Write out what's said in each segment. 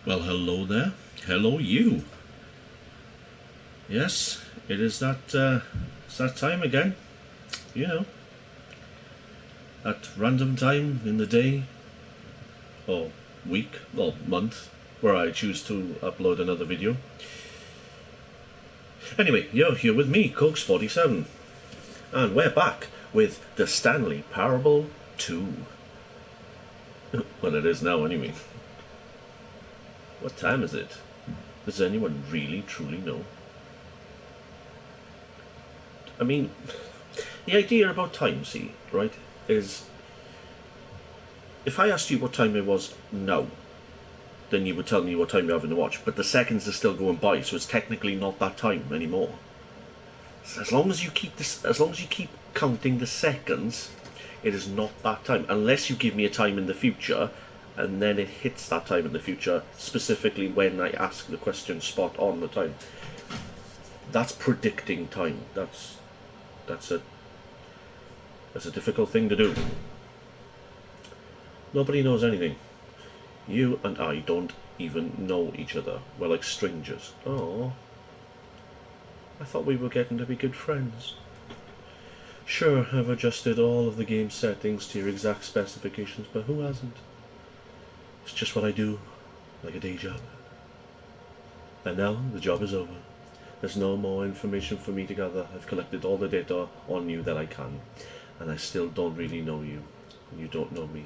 Well, hello there. Hello, you. Yes, it's that time again. You know, at random time in the day or week or month where I choose to upload another video. Anyway, you're here with me, Cokes47, and we're back with the Stanley Parable 2. Well, it is now anyway. What time is it? Does anyone really truly know? I mean, the idea about time, see, right, is if I asked you what time it was now, then you would tell me what time you're having to watch. But the seconds are still going by, so it's technically not that time anymore. So as long as you keep counting the seconds, it is not that time, unless you give me a time in the future, and then it hits that time in the future, specifically when I ask the question spot on the time. That's predicting time. That's a difficult thing to do. Nobody knows anything. You and I don't even know each other. We're like strangers. Oh, I thought we were getting to be good friends. Sure, I've adjusted all of the game settings to your exact specifications, but who hasn't? It's just what I do, like a day job. And now the job is over. There's no more information for me to gather. I've collected all the data on you that I can, and I still don't really know you, and you don't know me.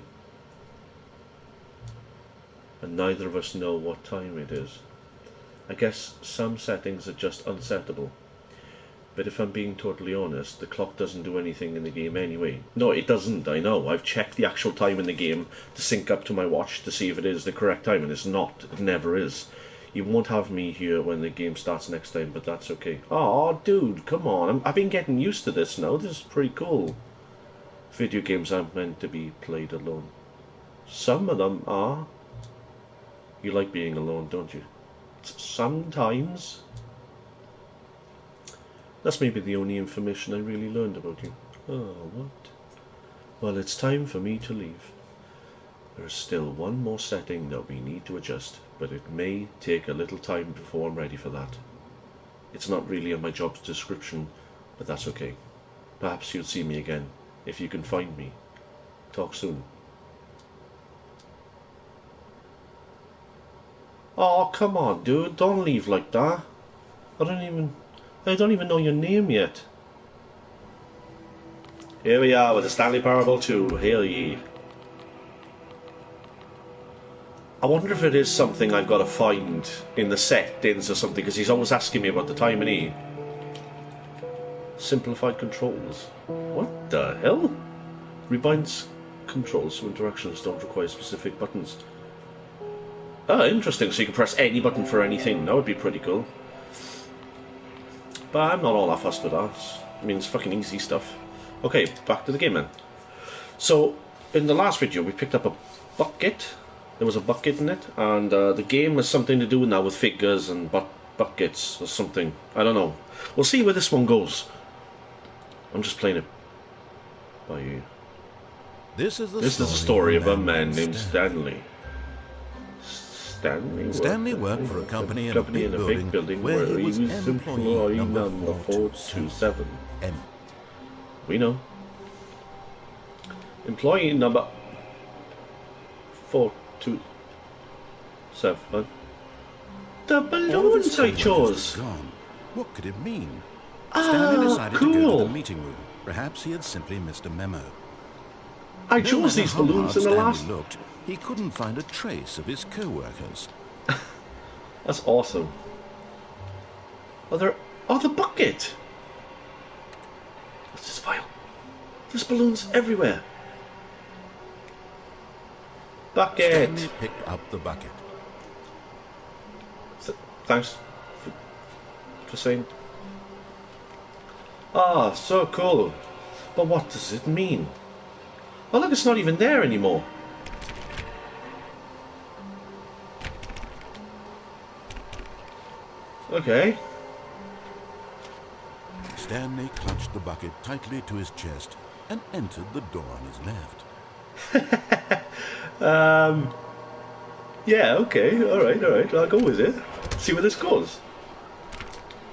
And neither of us know what time it is. I guess some settings are just unsettable. But if I'm being totally honest, the clock doesn't do anything in the game anyway. No, it doesn't, I know. I've checked the actual time in the game to sync up to my watch to see if it is the correct time, and it's not. It never is. You won't have me here when the game starts next time, but that's okay. Oh, dude, come on. I've been getting used to this now. This is pretty cool. Video games aren't meant to be played alone. Some of them are. You like being alone, don't you? Sometimes. That's maybe the only information I really learned about you. Oh, what? Well, it's time for me to leave. There's still one more setting that we need to adjust, but it may take a little time before I'm ready for that. It's not really in my job's description, but that's okay. Perhaps you'll see me again, if you can find me. Talk soon. Oh, come on, dude. Don't leave like that. I don't even know your name yet. Here we are with the Stanley Parable 2. Hail ye. I wonder if it is something I've got to find in the settings or something, because he's always asking me about the time, and he... Simplified controls. What the hell? Rebinds controls so interactions don't require specific buttons. Oh, interesting. So you can press any button for anything. That would be pretty cool. But I'm not all that fussed with that. I mean, it's fucking easy stuff. Okay, back to the game then. So, in the last video, we picked up a bucket. There was a bucket in it, and the game has something to do now with figures and buckets or something. I don't know. We'll see where this one goes. I'm just playing it by ear. This is the story of a man named Stanley. Stanley worked for a company in a big building where he was employee number 427. We know. Employee number 427. The balloons I chose. Gone. What could it mean? Stanley decided to go to the meeting room. Perhaps he had simply missed a memo. I chose these balloons in the last... looked, he couldn't find a trace of his co-workers. That's awesome. Oh, the bucket! What's this file? There's balloons everywhere. Bucket! Stanley picked up the bucket. Thanks for saying. Ah, so cool. But what does it mean? Oh look, it's not even there anymore. Okay. Stanley clutched the bucket tightly to his chest and entered the door on his left. Yeah, okay, alright, I'll go with it. See where this goes.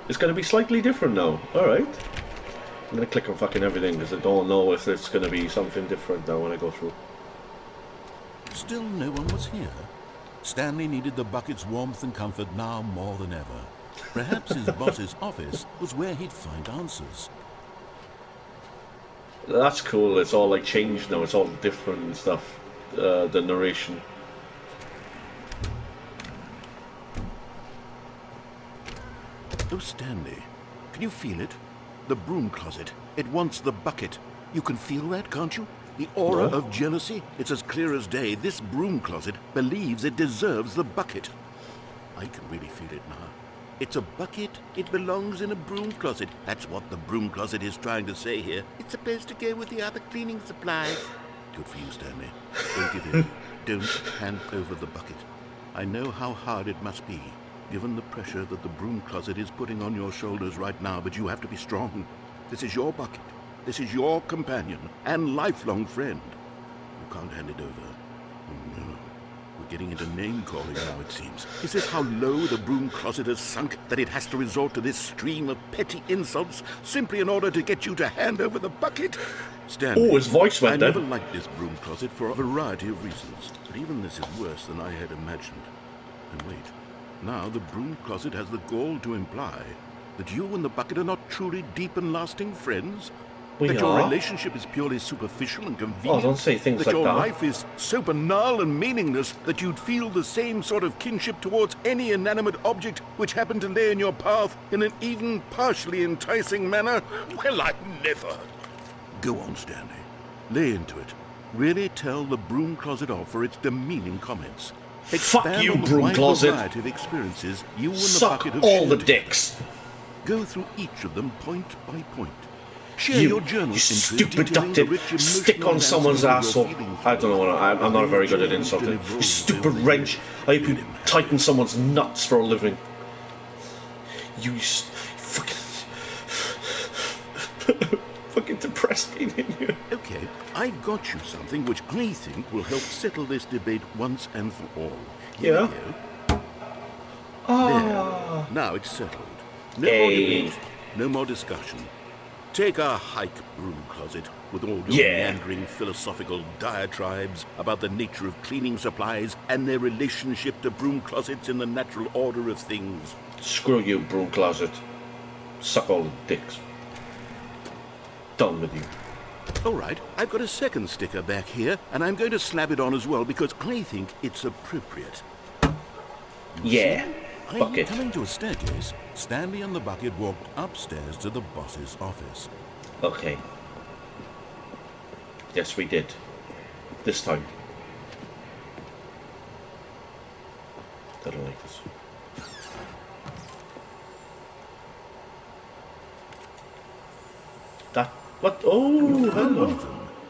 It's going to be slightly different now, alright. I'm going to click on fucking everything because I don't know if it's going to be something different now when I go through. Still no one was here. Stanley needed the bucket's warmth and comfort now more than ever. Perhaps his boss's office was where he'd find answers. That's cool, it's all like changed now, it's all different and stuff. The narration. Oh, Stanley, can you feel it? The broom closet. It wants the bucket. You can feel that, can't you? The aura of jealousy. It's as clear as day. This broom closet believes it deserves the bucket. I can really feel it now. It's a bucket. It belongs in a broom closet. That's what the broom closet is trying to say here. It's supposed to go with the other cleaning supplies. Good for you, Stanley. Don't give in. Don't hand over the bucket. I know how hard it must be, given the pressure that the broom closet is putting on your shoulders right now, but you have to be strong. This is your bucket. This is your companion and lifelong friend. You can't hand it over. Oh, no. We're getting into name-calling now, it seems. Is this how low the broom closet has sunk, that it has to resort to this stream of petty insults simply in order to get you to hand over the bucket? Stanley, his voice went I dead. never liked this broom closet for a variety of reasons, but even this is worse than I had imagined. And wait, now the broom closet has the gall to imply that you and the bucket are not truly deep and lasting friends? That your relationship is purely superficial and convenient? Oh, don't say things like that. That your life is so banal and meaningless that you'd feel the same sort of kinship towards any inanimate object which happened to lay in your path in an even partially enticing manner? Well, I never. Go on, Stanley. Lay into it. Really tell the broom closet off for its demeaning comments. Fuck you, broom closet. Variety of experiences you and Suck the bucket have all the shared. dicks. Go through each of them point by point. Share your journal you entries stupid detailing the ducted, rich stick emotional on someone's landscape of asshole. your feelings. I don't know, I'm not very good at insulting. You stupid wrench. I hope you tighten someone's nuts for a living. You fucking... fucking depressed me, didn't you? Okay, I got you something which I think will help settle this debate once and for all. Here we go. There. Now it's settled. No more debate, no more discussion. Take a hike, broom closet, with all your meandering philosophical diatribes about the nature of cleaning supplies and their relationship to broom closets in the natural order of things. Screw you, broom closet. Suck all the dicks. Done with you. All right, I've got a second sticker back here, and I'm going to slap it on as well because I think it's appropriate. Bucket. Coming to a staircase, Stanley and the bucket walked upstairs to the boss's office. Okay. Yes, we did. This time. I don't like this. That... What? Oh, hello.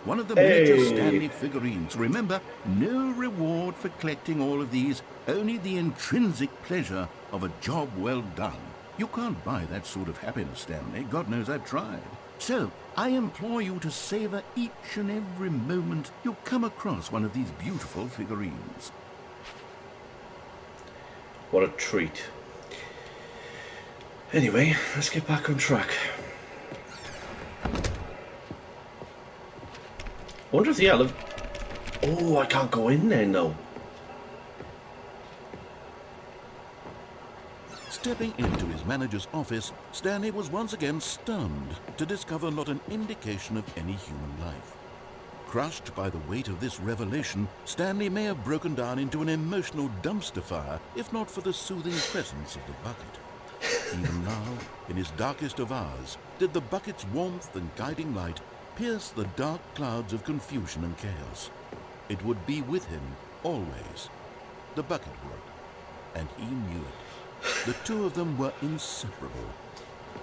One of the major Stanley figurines. Remember, no reward for collecting all of these, only the intrinsic pleasure of a job well done. You can't buy that sort of happiness, Stanley. God knows I've tried. So, I implore you to savor each and every moment you come across one of these beautiful figurines. What a treat. Anyway, let's get back on track. I wonder if the elevator... Oh, I can't go in there now. Stepping into his manager's office, Stanley was once again stunned to discover not an indication of any human life. Crushed by the weight of this revelation, Stanley may have broken down into an emotional dumpster fire if not for the soothing presence of the bucket. Even now, in his darkest of hours, did the bucket's warmth and guiding light pierce the dark clouds of confusion and chaos. It would be with him always. The bucket would, and he knew it. The two of them were inseparable.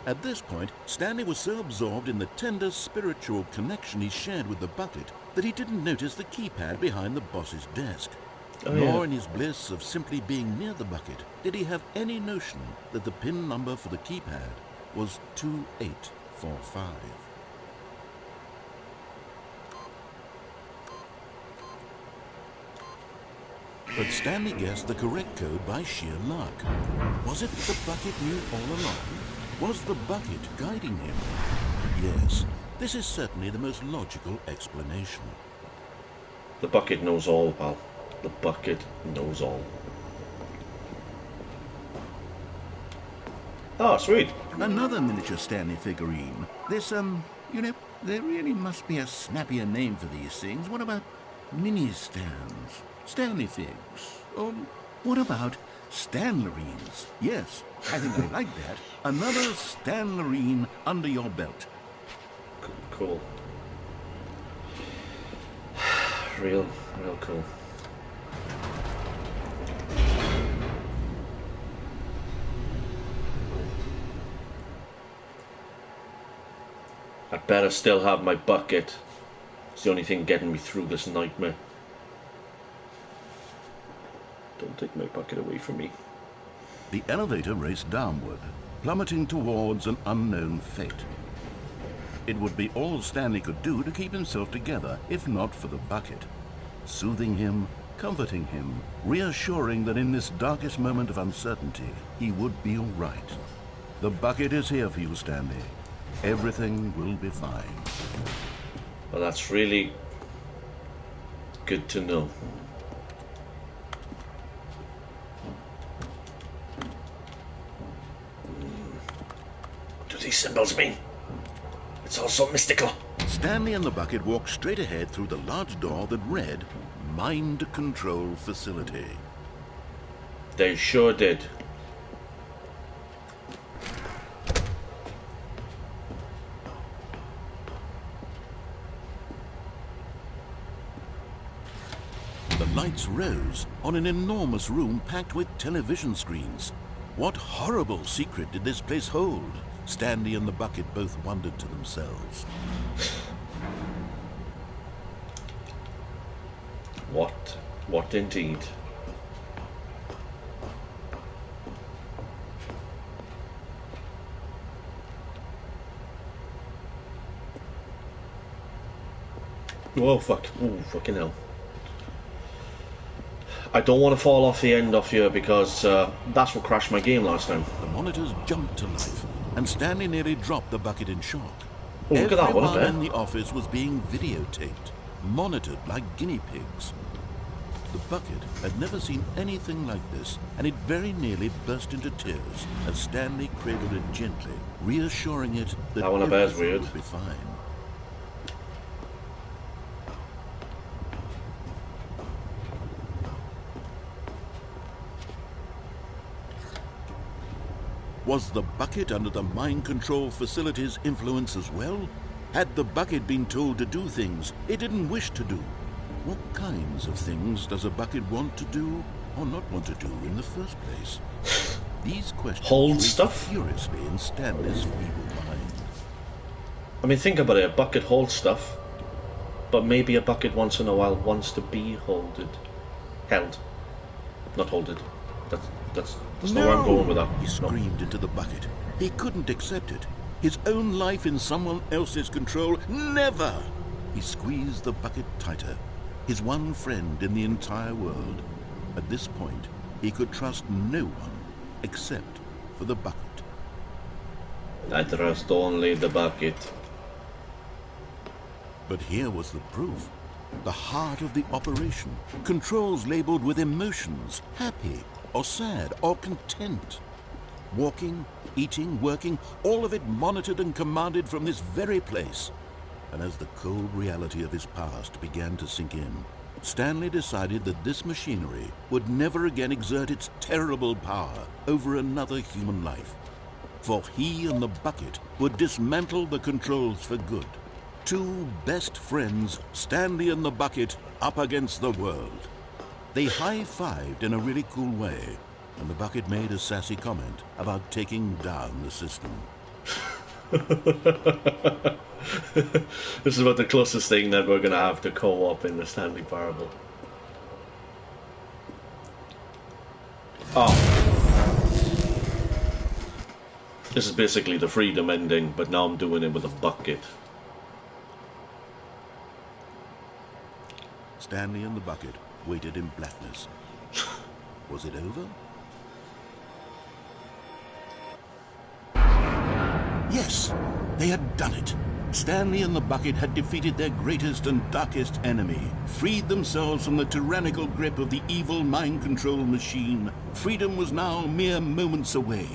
At this point, Stanley was so absorbed in the tender spiritual connection he shared with the bucket that he didn't notice the keypad behind the boss's desk. Nor in his bliss of simply being near the bucket did he have any notion that the PIN number for the keypad was 2845. But Stanley guessed the correct code by sheer luck. Was it the bucket knew all along? Was the bucket guiding him? Yes, this is certainly the most logical explanation. The bucket knows all, pal. The bucket knows all. Oh, sweet. Another miniature Stanley figurine. This, you know, there really must be a snappier name for these things. What about mini-stands? Stanley figs? Or what about Stanlerines? Yes, I think I like that. Another Stanlerine under your belt. Cool. Real cool. I better still have my bucket. It's the only thing getting me through this nightmare. Don't take my bucket away from me. The elevator raced downward, plummeting towards an unknown fate. It would be all Stanley could do to keep himself together, if not for the bucket. Soothing him, comforting him, reassuring that in this darkest moment of uncertainty, he would be all right. The bucket is here for you, Stanley. Everything will be fine. Well, that's really good to know. What do these symbols mean? It's all so mystical. Stanley and the bucket walked straight ahead through the large door that read, Mind Control Facility. They sure did. The lights rose on an enormous room packed with television screens. What horrible secret did this place hold? Stanley and the bucket both wondered to themselves. What indeed? Whoa, fuck. Ooh, fucking hell. I don't want to fall off the end off here because that's what crashed my game last time. The monitors jumped to life, and Stanley nearly dropped the bucket in shock. Oh, look at that one up there. Everyone in the office was being videotaped, monitored like guinea pigs. The bucket had never seen anything like this, and it very nearly burst into tears as Stanley cradled it gently, reassuring it that That one up there is everything weird. would be fine. Was the bucket under the mind control facility's influence as well? Had the bucket been told to do things it didn't wish to do? What kinds of things does a bucket want to do or not want to do in the first place? These questions Hold raced stuff? furiously in Stanley's feeble mind. I mean, think about it. A bucket holds stuff, but maybe a bucket once in a while wants to be held, not holded. That's not where I'm going with that. He screamed into the bucket. He couldn't accept it. His own life in someone else's control. Never! He squeezed the bucket tighter. His one friend in the entire world. At this point, he could trust no one except for the bucket. I trust only the bucket. But here was the proof. The heart of the operation. Controls labeled with emotions. Happy, or sad, or content. Walking, eating, working, all of it monitored and commanded from this very place. And as the cold reality of his past began to sink in, Stanley decided that this machinery would never again exert its terrible power over another human life. For he and the bucket would dismantle the controls for good. Two best friends, Stanley and the bucket, up against the world. They high-fived in a really cool way, and the bucket made a sassy comment about taking down the system. This is about the closest thing that we're going to have to co-op in the Stanley Parable. Oh. This is basically the Freedom ending, but now I'm doing it with a bucket. Stanley and the bucket waited in blackness. Was it over? Yes, they had done it. Stanley and the bucket had defeated their greatest and darkest enemy, freed themselves from the tyrannical grip of the evil mind control machine. Freedom was now mere moments away.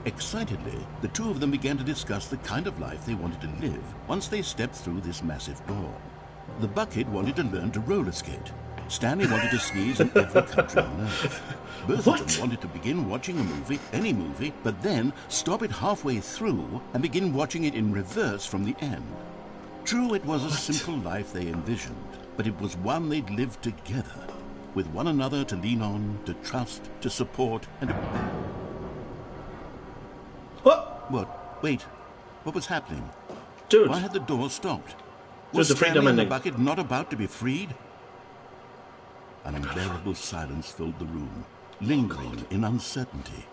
Excitedly, the two of them began to discuss the kind of life they wanted to live once they stepped through this massive door. The bucket wanted to learn to roller skate. Stanley wanted to sneeze in every country on Earth. Both of them wanted to begin watching a movie, any movie, but then stop it halfway through and begin watching it in reverse from the end. True, it was a simple life they envisioned, but it was one they'd lived together, with one another to lean on, to trust, to support, and to... What? What? Wait. What was happening? Dude. Why had the door stopped? Was Was the freedom Stanley and the ending? bucket not about to be freed? An unbearable silence filled the room, lingering in uncertainty,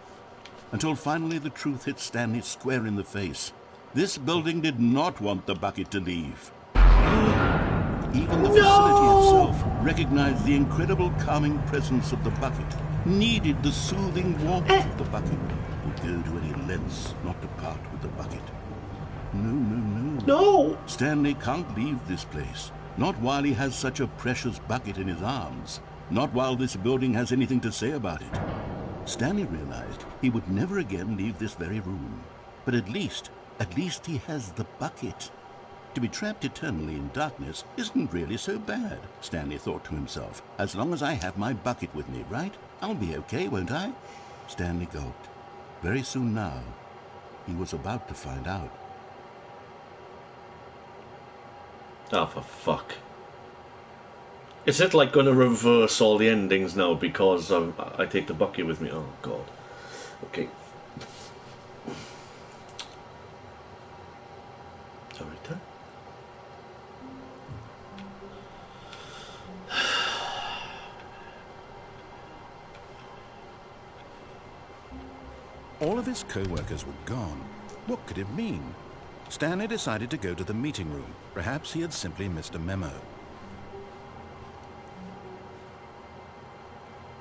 until finally the truth hit Stanley square in the face. This building did not want the bucket to leave. Even the facility itself recognized the incredible calming presence of the bucket, needed the soothing warmth of the bucket, would go to any lengths not to part with the bucket. No. No! Stanley can't leave this place. Not while he has such a precious bucket in his arms. Not while this building has anything to say about it. Stanley realized he would never again leave this very room. But at least he has the bucket. To be trapped eternally in darkness isn't really so bad, Stanley thought to himself. As long as I have my bucket with me, right? I'll be okay, won't I? Stanley gulped. Very soon now, he was about to find out. Oh, for fuck. Is it like going to reverse all the endings now because I take the bucket with me? Oh, God. Okay. Sorry, then. All of his co-workers were gone. What could it mean? Stanley decided to go to the meeting room. Perhaps he had simply missed a memo.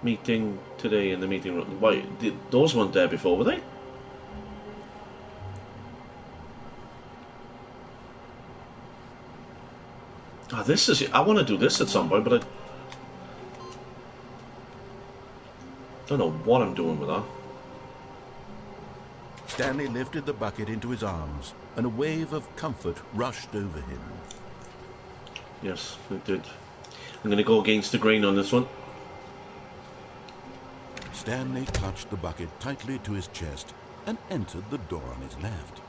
Meeting today in the meeting room. Why, those weren't there before, were they? Ah, this is... I want to do this at some point, but I don't know what I'm doing with that. Stanley lifted the bucket into his arms, and a wave of comfort rushed over him. Yes, it did. I'm going to go against the grain on this one. Stanley clutched the bucket tightly to his chest and entered the door on his left.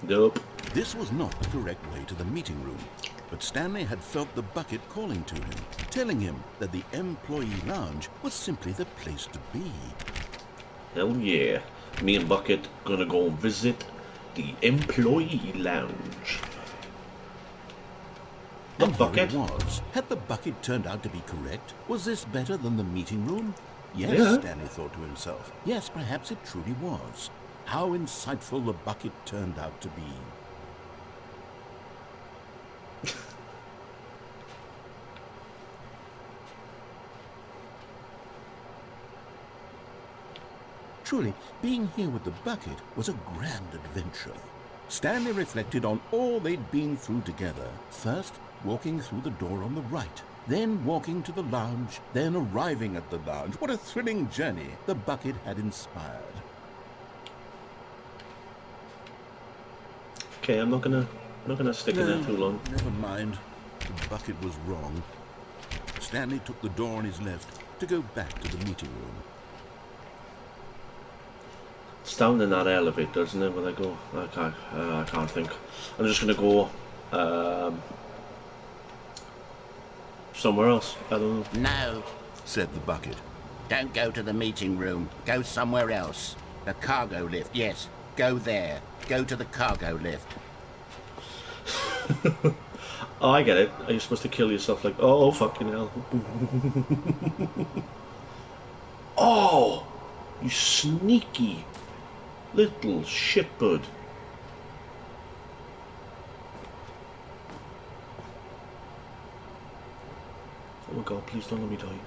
Nope. This was not the correct way to the meeting room, but Stanley had felt the bucket calling to him, telling him that the employee lounge was simply the place to be. Hell yeah. Me and Bucket gonna go visit the employee lounge. And Look, here Bucket. it was. Had the bucket turned out to be correct? Was this better than the meeting room? Yes, Yeah. Stanley thought to himself. Yes, perhaps it truly was. How insightful the bucket turned out to be. Truly, being here with the bucket was a grand adventure. Stanley reflected on all they'd been through together. First, walking through the door on the right, then walking to the lounge, then arriving at the lounge. What a thrilling journey the bucket had inspired. Okay, I'm not gonna stick in there too long. Never mind. The bucket was wrong. Stanley took the door on his left to go back to the meeting room. It's down in that elevator, isn't it? Where I go? I can't think. I'm just gonna go somewhere else. I don't know. No, Said the bucket. don't go to the meeting room. Go somewhere else. The cargo lift, yes. Go there. Go to the cargo lift. Oh, I get it. Are you supposed to kill yourself like, oh, fucking hell. Oh, you sneaky little shitbird. Oh my God, please don't let me die.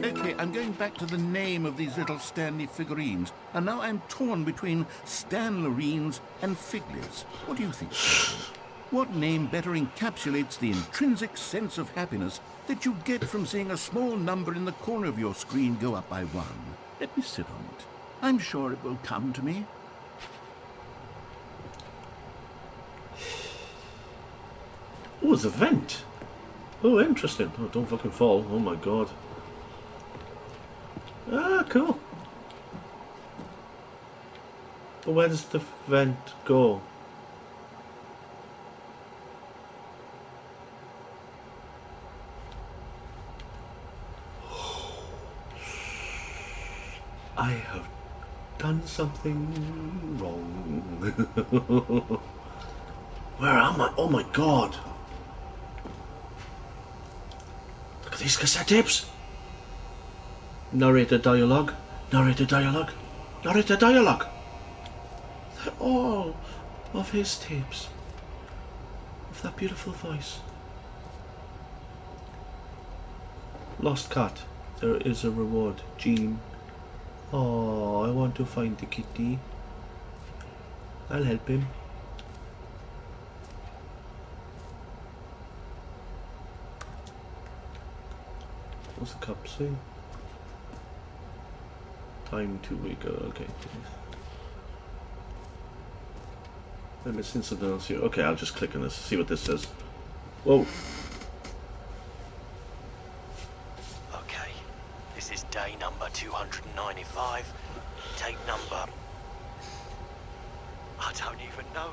Okay, I'm going back to the name of these little Stanley figurines, and now I'm torn between Stanlerines and Figlies. What do you think, Stanley? What name better encapsulates the intrinsic sense of happiness that you get from seeing a small number in the corner of your screen go up by 1? Let me sit on it. I'm sure it will come to me. Oh, it's a vent. Oh, interesting. Oh, don't fucking fall. Oh my god. Ah, cool. But where does the vent go? I have done something wrong. Where am I? Oh my god. Look at these cassette tapes. Narrator dialogue. Narrator dialogue. Narrator dialogue. They're all of his tapes. Of that beautiful voice. Lost cat. There is a reward. Jean. Oh, I want to find the kitty. I'll help him. What's the cup say? Time to wake up. Okay. I'm missing something else here. Okay, I'll just click on this, see what this says. Whoa. Okay, this is day number 295. Tape number... I don't even know.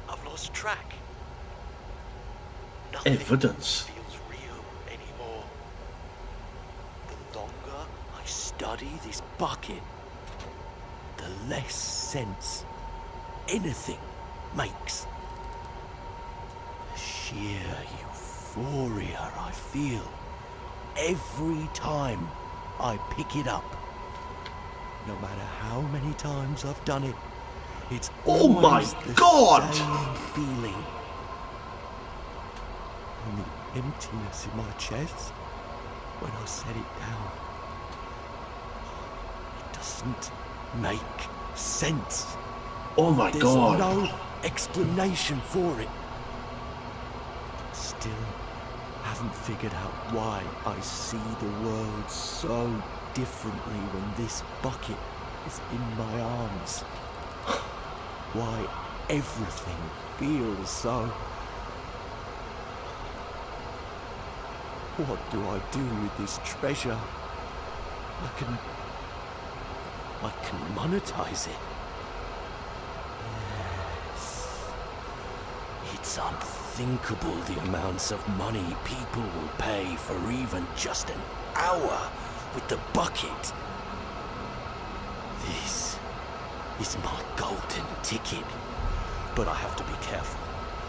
I've lost track. Nothing Evidence. feels real anymore. The longer I study this bucket, the less sense anything makes. The sheer euphoria I feel every time I pick it up. No matter how many times I've done it, it's Oh my always the God! same feeling. And the emptiness in my chest when I set it down. It doesn't make sense. Oh my There's god. no explanation for it. Still haven't figured out why I see the world so differently when this bucket is in my arms. Why everything feels so... What do I do with this treasure? I can monetize it. Yes. It's unthinkable the amounts of money people will pay for even just an hour with the bucket. This is my golden ticket. But I have to be careful,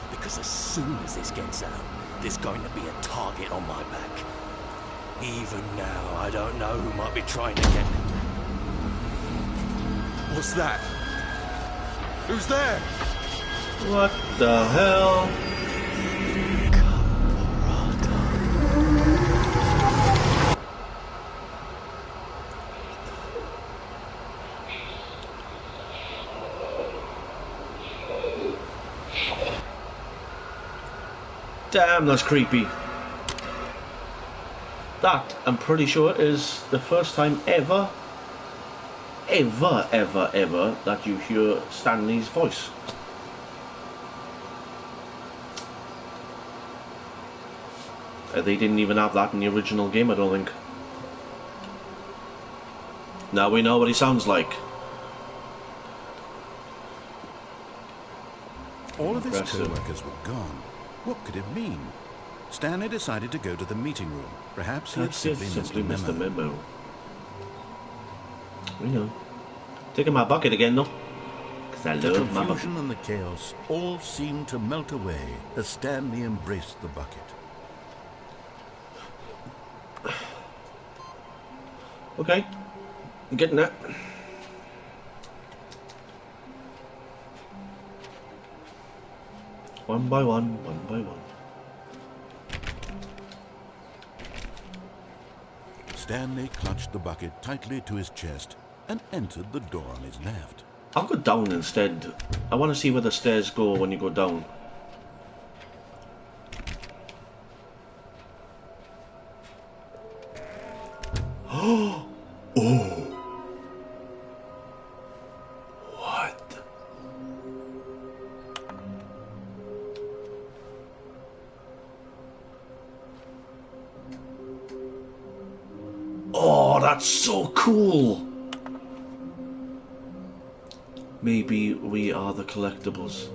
because as soon as this gets out, there's going to be a target on my back. Even now, I don't know who might be trying to get... What's that? Who's there? What the hell? Damn, that's creepy. That, I'm pretty sure, is the first time ever that you hear Stanley's voice. They didn't even have that in the original game, I don't think. Now we know what he sounds like. All of his Impressive. co-workers were gone. What could it mean? Stanley decided to go to the meeting room. Perhaps he had That's just simply missed a memo. We know. Taking my bucket again, though. Because I The love my bucket. confusion and the chaos all seemed to melt away as Stanley embraced the bucket. Okay. I'm getting that. One by one, one by one. Stanley clutched the bucket tightly to his chest and entered the door on his left. I'll go down instead. I want to see where the stairs go when you go down. Oh! What? Oh, that's so cool! Maybe we are the collectibles.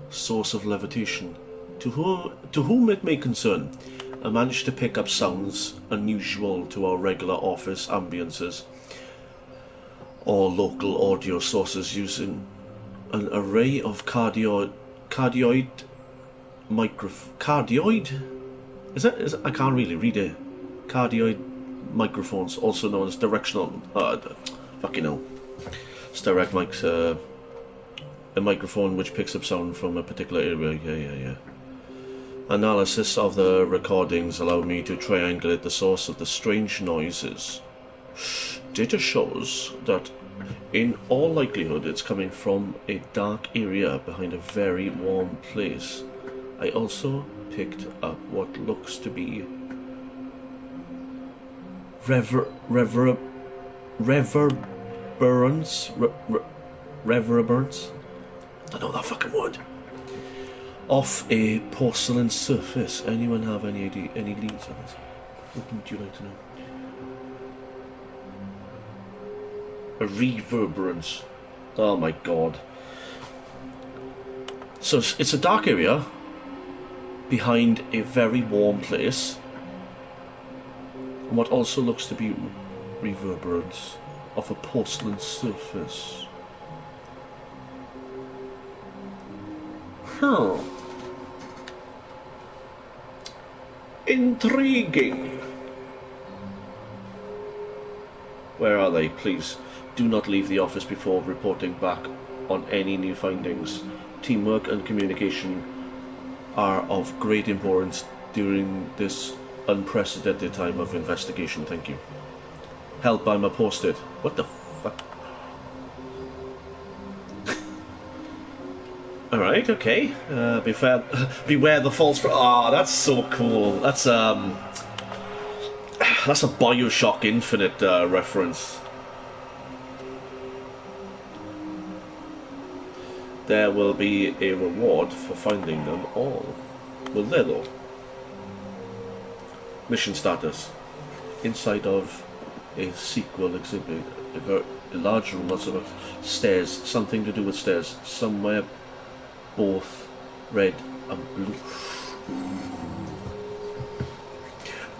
Source of levitation. To whom it may concern, I managed to pick up sounds unusual to our regular office ambiances or local audio sources using an array of cardioid is it? I can't really read it. Cardioid microphones, also known as directional fucking hell. It's direct mics, a microphone which picks up sound from a particular area. Yeah. Analysis of the recordings allowed me to triangulate the source of the strange noises. Data shows that in all likelihood it's coming from a dark area behind a very warm place. I also picked up what looks to be reverberance. I don't know that fucking word. Off a porcelain surface. Anyone have any leads on this? What would you like to know? A reverberance. Oh my god. So it's a dark area behind a very warm place. And what also looks to be reverberance of a porcelain surface. Intriguing. Where are they? Please do not leave the office before reporting back on any new findings. Teamwork and communication are of great importance during this unprecedented time of investigation. Thank you. Help, I'm a post-it. What the fuck? Alright, okay. Beware the false... Oh, that's so cool. That's a Bioshock Infinite reference. There will be a reward for finding them all. Will there though? Mission status. Inside of a sequel exhibit. A large room, lots of stairs. Something to do with stairs. Somewhere both red and blue.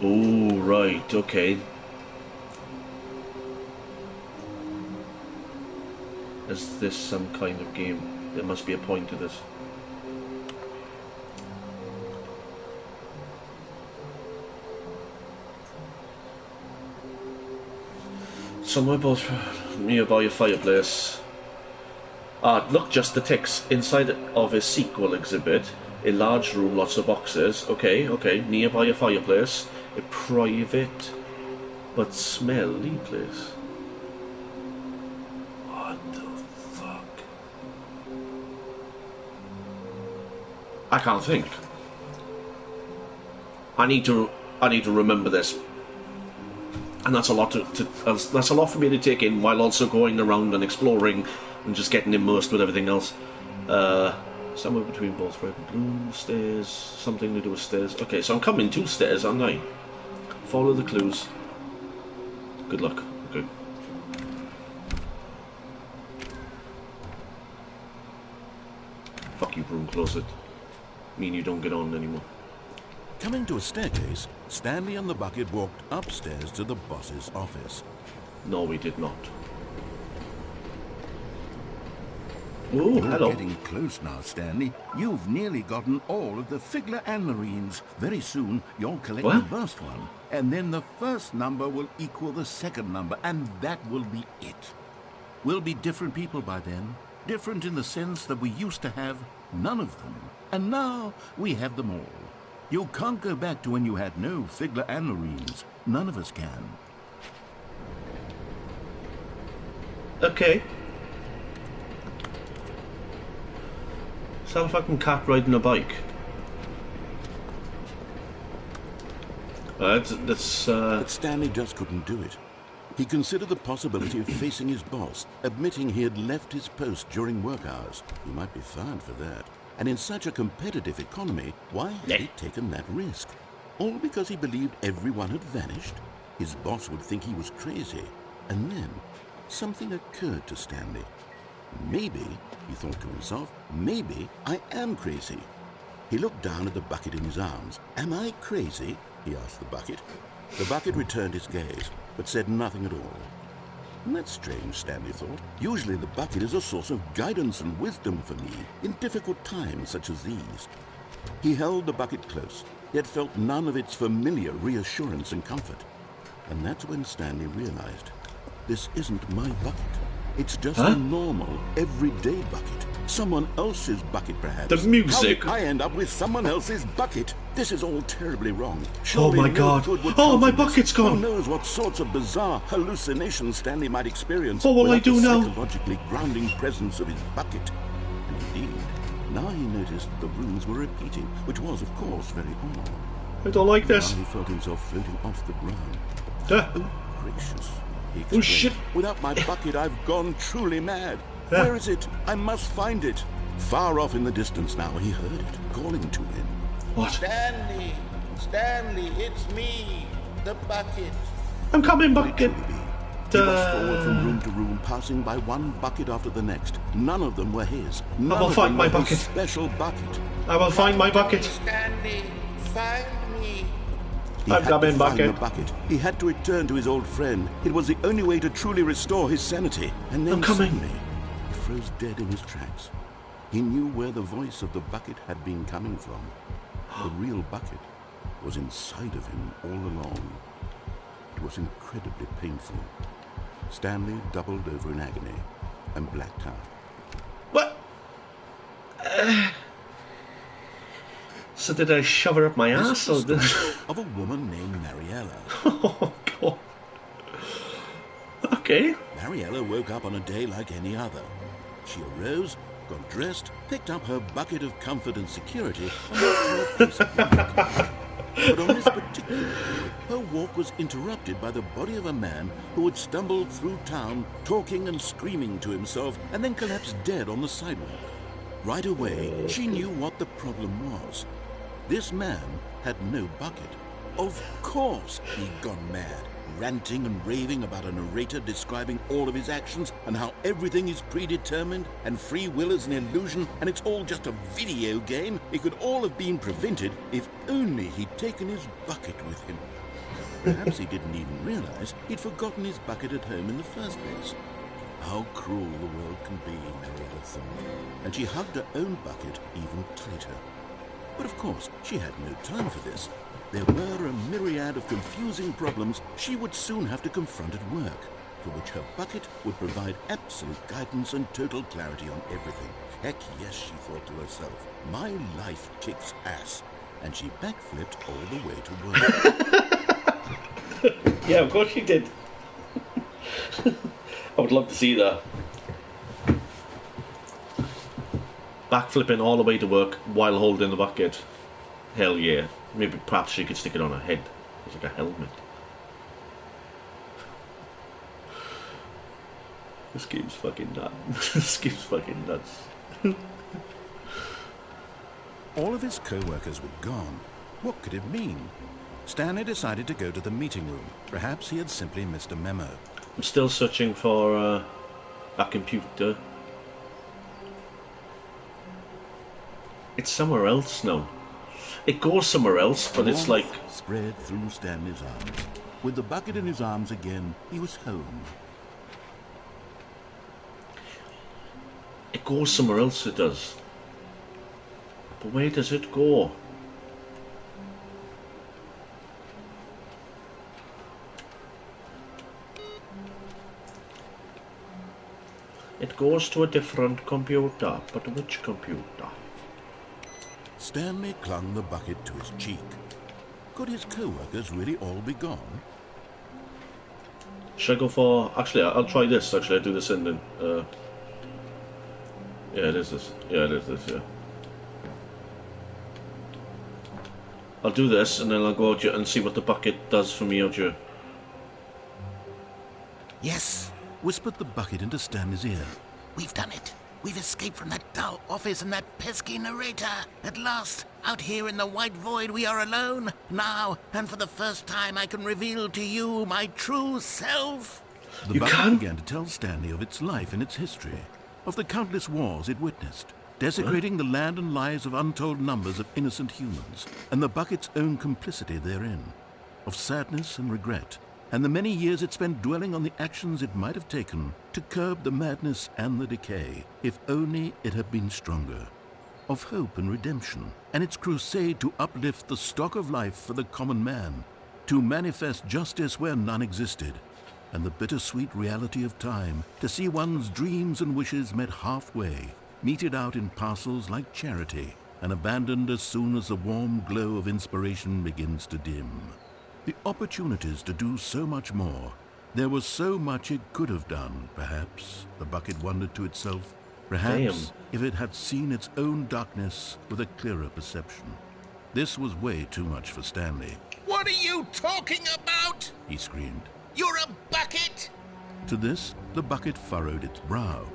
Oh, right, okay. Is this some kind of game? There must be a point to this. Somewhere both nearby a fireplace. Look, just the ticks. Inside of a sequel exhibit. A large room, lots of boxes. Okay. Nearby a fireplace. A private but smelly place. What the fuck? I can't think. I need to remember this. And that's a lot that's a lot for me to take in while also going around and exploring and just getting immersed with everything else. Somewhere between both red and blue. Stairs. Something to do with stairs. Okay, so I'm coming to stairs, aren't I? Follow the clues. Good luck. Okay. Fuck you, broom closet. Mean you don't get on anymore. Coming to a staircase, Stanley and the bucket walked upstairs to the boss's office. No, we did not. Ooh, You're hello. Getting close now, Stanley. You've nearly gotten all of the Figler and Marines. Very soon, you'll collect What? the last one. And then the first number will equal the second number, and that will be it. We'll be different people by then. Different in the sense that we used to have none of them. And now we have them all. You can't go back to when you had no Figler and Marines. None of us can. Okay. Some fucking cat riding a bike. But Stanley just couldn't do it. He considered the possibility of facing his boss, admitting he had left his post during work hours. He might be fired for that. And in such a competitive economy, why had he taken that risk? All because he believed everyone had vanished? His boss would think he was crazy. And then, something occurred to Stanley. Maybe, he thought to himself, maybe I am crazy. He looked down at the bucket in his arms. Am I crazy? He asked the bucket. The bucket returned his gaze, but said nothing at all. That's strange, Stanley thought. Usually the bucket is a source of guidance and wisdom for me in difficult times such as these. He held the bucket close, yet felt none of its familiar reassurance and comfort. And that's when Stanley realized, this isn't my bucket. It's just a normal, everyday bucket. Someone else's bucket, perhaps. The music. How did I end up with someone else's bucket? This is all terribly wrong. Surely oh my no god. good would Oh, come my from this. bucket's gone. Who knows what sorts of bizarre hallucinations Stanley might experience What will I do the now? psychologically grounding presence of his bucket. And indeed, now he noticed the runes were repeating, which was, of course, very odd. I don't like this. Now he felt himself floating off the ground. Oh, gracious. He Oh exclaimed, shit. Without my bucket, I've gone truly mad. Where is it? I must find it. Far off in the distance now, he heard it, calling to him. What? Stanley! Stanley, it's me! The bucket! I'm coming, bucket. He rushed forward from room to room, passing by one bucket after the next. None of them were his. None will of find them my were his bucket. special bucket. I will find my bucket. Stanley, find me! He I'm had to coming, find bucket. the bucket. He had to return to his old friend. It was the only way to truly restore his sanity. And then I'm coming. suddenly, he froze dead in his tracks. He knew where the voice of the bucket had been coming from. The real bucket was inside of him all along. It was incredibly painful. Stanley doubled over in agony and blacked out. What? So did I shove her up my ass or This did... is the story of a woman named Mariella. Oh god. Okay. Mariella woke up on a day like any other. She arose, got dressed, picked up her bucket of comfort and security, and went to her place of work. But on this particular day, her walk was interrupted by the body of a man who had stumbled through town, talking and screaming to himself, and then collapsed dead on the sidewalk. Right away, she knew what the problem was. This man had no bucket. Of course he'd gone mad, ranting and raving about a narrator describing all of his actions and how everything is predetermined and free will is an illusion and it's all just a video game. It could all have been prevented if only he'd taken his bucket with him. Perhaps he didn't even realize he'd forgotten his bucket at home in the first place. How cruel the world can be, Mariella thought, and she hugged her own bucket even tighter. But of course, she had no time for this. There were a myriad of confusing problems she would soon have to confront at work, for which her bucket would provide absolute guidance and total clarity on everything. Heck yes, she thought to herself, my life kicks ass. And she backflipped all the way to work. Yeah, of course she did. I would love to see that. Backflipping all the way to work while holding the bucket. Hell yeah. Maybe perhaps she could stick it on her head. It's like a helmet. This game's fucking nuts. This game's fucking nuts. All of his co-workers were gone. What could it mean? Stanley decided to go to the meeting room. Perhaps he had simply missed a memo. I'm still searching for a computer. It's somewhere else now. It goes somewhere else, but it's like... spread through Stanley's arms. With the bucket in his arms again, he was home. It goes somewhere else, it does. But where does it go? It goes to a different computer, but which computer? Stanley clung the bucket to his cheek. Could his co-workers really all be gone? Should I go for... Actually, I'll try this. Actually, I do this ending. Yeah, it is this. Yeah, it is this, yeah. I'll do this, and then I'll go out here and see what the bucket does for me out here. Yes, whispered the bucket into Stanley's ear. We've done it. We've escaped from that dull office and that pesky narrator. At last, out here in the white void, we are alone. Now, and for the first time, I can reveal to you my true self. The bucket began to tell Stanley of its life and its history, of the countless wars it witnessed, desecrating the land and lives of untold numbers of innocent humans, and the bucket's own complicity therein, of sadness and regret, and the many years it spent dwelling on the actions it might have taken to curb the madness and the decay, if only it had been stronger, of hope and redemption, and its crusade to uplift the stock of life for the common man, to manifest justice where none existed, and the bittersweet reality of time, to see one's dreams and wishes met halfway, meted out in parcels like charity, and abandoned as soon as the warm glow of inspiration begins to dim. The opportunities to do so much more. There was so much it could have done, perhaps, the bucket wondered to itself. Perhaps if it had seen its own darkness with a clearer perception. This was way too much for Stanley. What are you talking about? He screamed. You're a bucket! To this, the bucket furrowed its brow.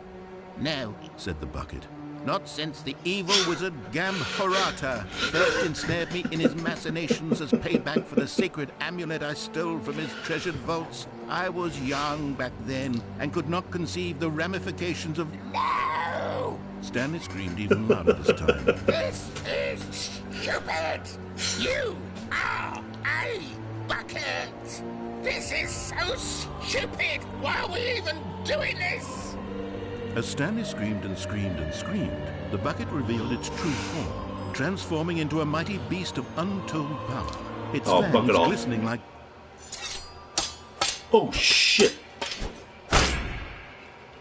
No, said the bucket. not since the evil wizard Gambharata first ensnared me in his machinations as payback for the sacred amulet I stole from his treasured vaults. I was young back then and could not conceive the ramifications of... No! Stanley screamed even louder this time. This is stupid! You are a bucket! This is so stupid! Why are we even doing this? As Stanley screamed and screamed and screamed, the bucket revealed its true form, transforming into a mighty beast of untold power. Its fangs glistening like... Oh, shit!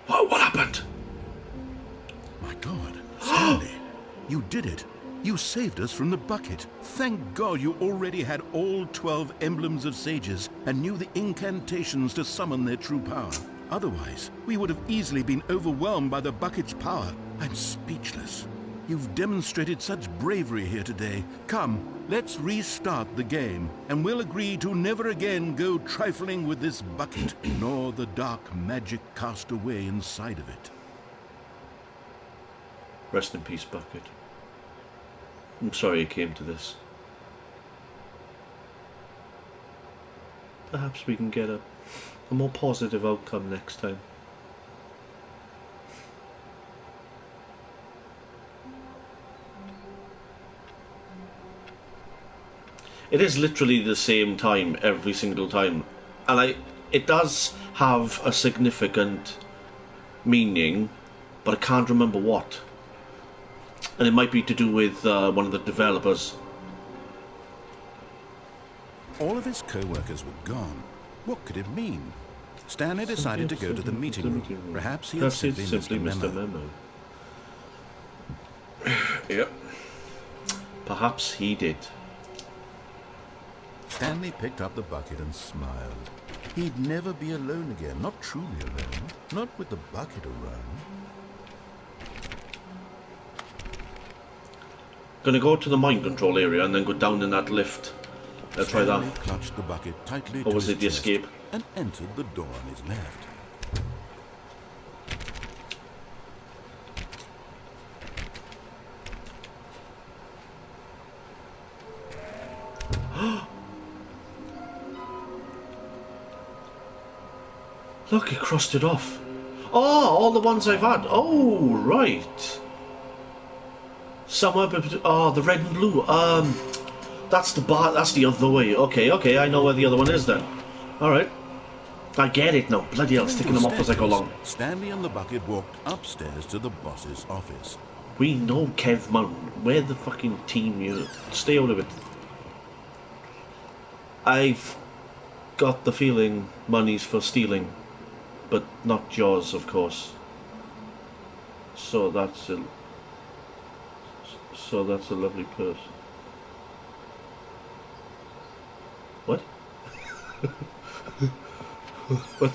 What happened? My God, Stanley, you did it. You saved us from the bucket. Thank God you already had all 12 emblems of sages and knew the incantations to summon their true power. Otherwise, we would have easily been overwhelmed by the bucket's power. I'm speechless. You've demonstrated such bravery here today. Come, let's restart the game, and we'll agree to never again go trifling with this bucket, nor the dark magic cast away inside of it. Rest in peace, bucket. I'm sorry it came to this. Perhaps we can get a more positive outcome next time. It is literally the same time every single time, and it does have a significant meaning, but I can't remember what. And it might be to do with one of the developers. All of his co-workers were gone. What could it mean? Stanley decided to go to the meeting room. Perhaps he had simply missed a memo. Yep. Perhaps he did. Stanley picked up the bucket and smiled. He'd never be alone again, not truly alone, not with the bucket around. Gonna go to the mind control area and then go down in that lift. Let's try that. Stanley clutched the bucket tightly or was to it the his chest escape? and entered the door on his left. Look, it crossed it off. Oh, all the ones I've had. Oh, right. Somewhere between... Oh, the red and blue. That's the bar. That's the other way. Okay, I know where the other one is then. Alright. I get it now. Bloody hell, sticking them off as I go along. Stanley and the bucket walked upstairs to the boss's office. We know Kev Mountain. We're the fucking team unit. Stay out of it. I've got the feeling money's for stealing. But not yours, of course. So that's... So that's a lovely purse. What? What?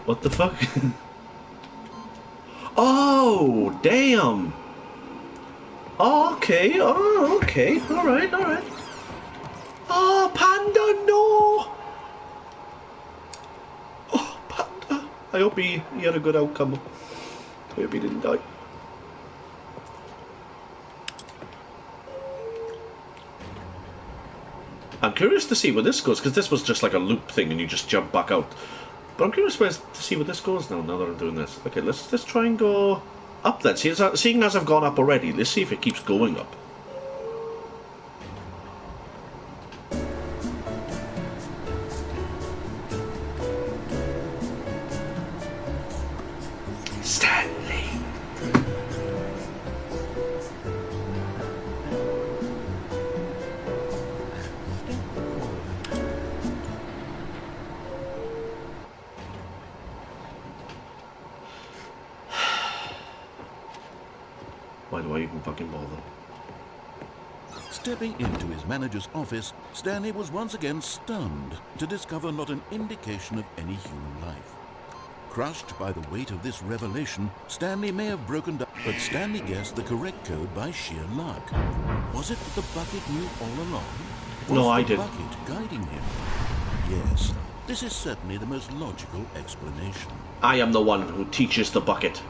What the fuck? Oh, damn! Oh, okay, oh, okay, alright, alright. Oh, Panda, no! Oh, Panda. I hope he had a good outcome. I hope he didn't die. I'm curious to see where this goes, because this was just like a loop thing and you just jump back out. But I'm curious to see where this goes now that I'm doing this. Okay, let's try and go up then. Seeing as I've gone up already, let's see if it keeps going up. Stanley! Why do I even fucking bother? Stepping into his manager's office, Stanley was once again stunned to discover not an indication of any human life. Crushed by the weight of this revelation, Stanley may have broken down, but Stanley guessed the correct code by sheer luck. Was it that the bucket knew all along? No, I Was the didn't. bucket guiding him? Yes, this is certainly the most logical explanation. I am the one who teaches the bucket.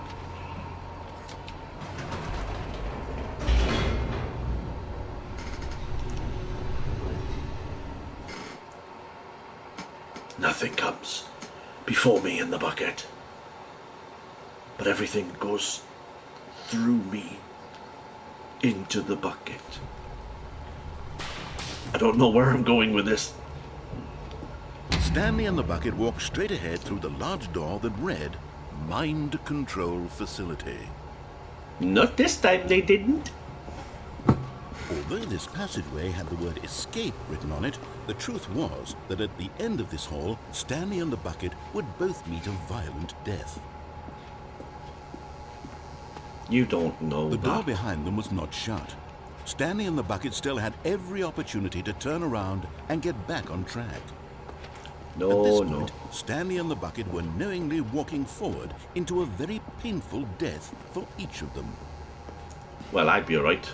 Nothing comes before me in the bucket, but everything goes through me into the bucket. I don't know where I'm going with this. Stanley and the bucket walked straight ahead through the large door that read, Mind Control Facility. Not this time they didn't. Although this passageway had the word escape written on it, the truth was that at the end of this hall, Stanley and the bucket would both meet a violent death. You don't know The door that. behind them was not shut. Stanley and the bucket still had every opportunity to turn around and get back on track. At this No, no. point, Stanley and the bucket were knowingly walking forward into a very painful death for each of them. Well, I'd be alright.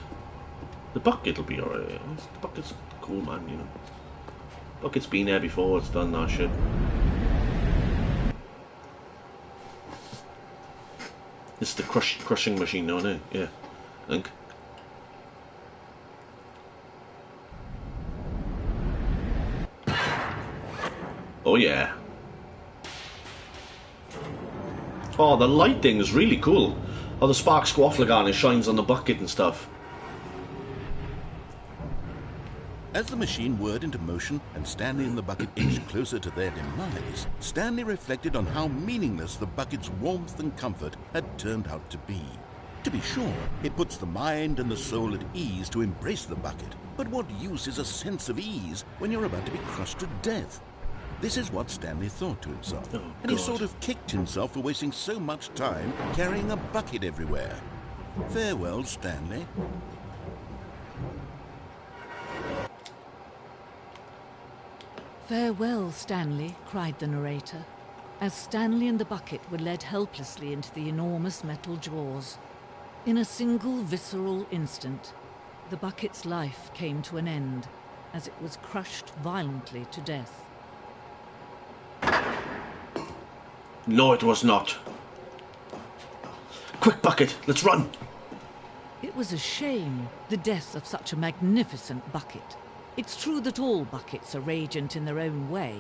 The bucket'll be alright. The bucket's cool, man, you know. Bucket's been there before, it's done that shit. This is the crushing machine, no, no? Yeah, I think. Oh yeah. Oh, the lighting is really cool. Oh, the sparks go off like that and it shines on the bucket and stuff. As the machine whirred into motion and Stanley and the bucket inched closer to their demise, Stanley reflected on how meaningless the bucket's warmth and comfort had turned out to be. To be sure, it puts the mind and the soul at ease to embrace the bucket, but what use is a sense of ease when you're about to be crushed to death? This is what Stanley thought to himself, Oh, and he God. sort of kicked himself for wasting so much time carrying a bucket everywhere. Farewell, Stanley. "Farewell, Stanley," cried the narrator, as Stanley and the bucket were led helplessly into the enormous metal jaws. In a single visceral instant, the bucket's life came to an end as it was crushed violently to death. No, it was not. Quick, bucket, let's run. It was a shame, the death of such a magnificent bucket. It's true that all buckets are radiant in their own way,